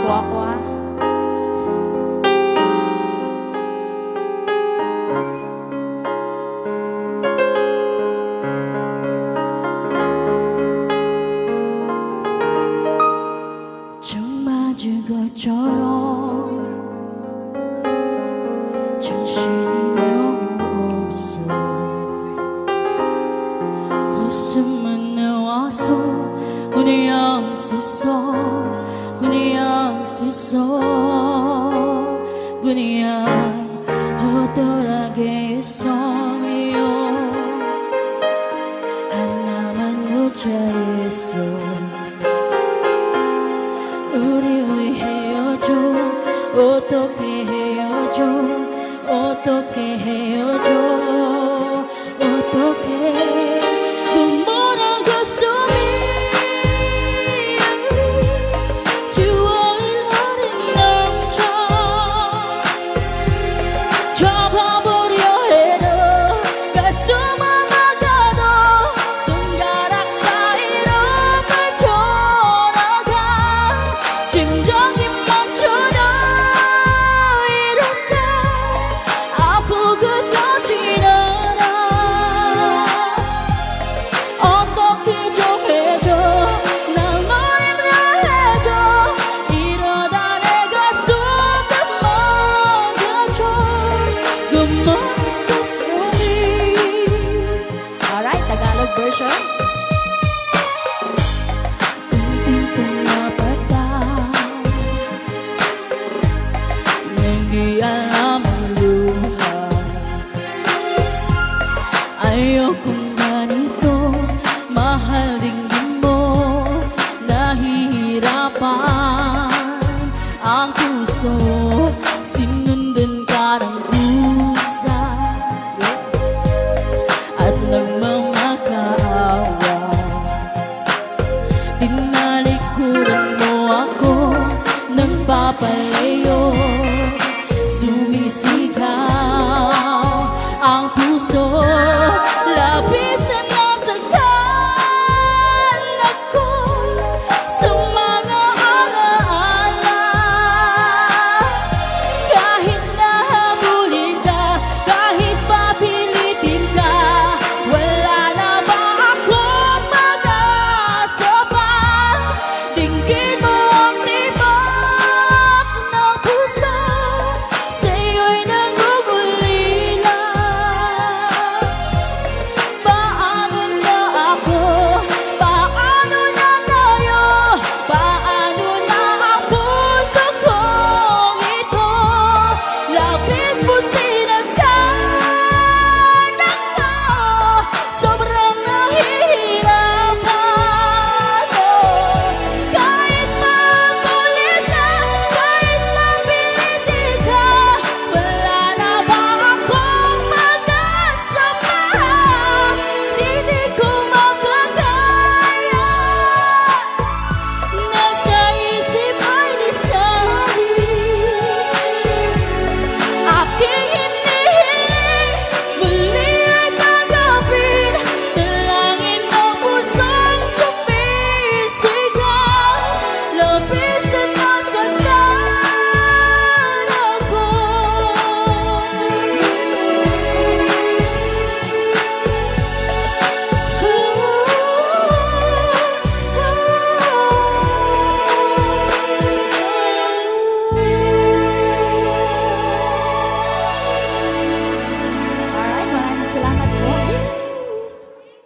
po ako ah. 맞은 것처럼 정신이 너무 없어. 웃음만 나와서 그냥 쓰서 그냥 쓰서 그냥 허덜하게 있어요. 하나만 모자했어. 우리 왜 헤어져? 어떻게 헤어져? 어떻게 헤어져? 어떻게 눈물한 가슴이 추억을 어린 남자 접어보려 해도 가슴은 아가도 손가락 사이로 빠져나가 심장이 멈춰도 이렇게 아프고 터지는 않아. 어떻게 좀 해줘. 난 널 위해줘. 이러다 내 가슴도 망가져. 그 먼 가슴이. Alright, Tagalog version.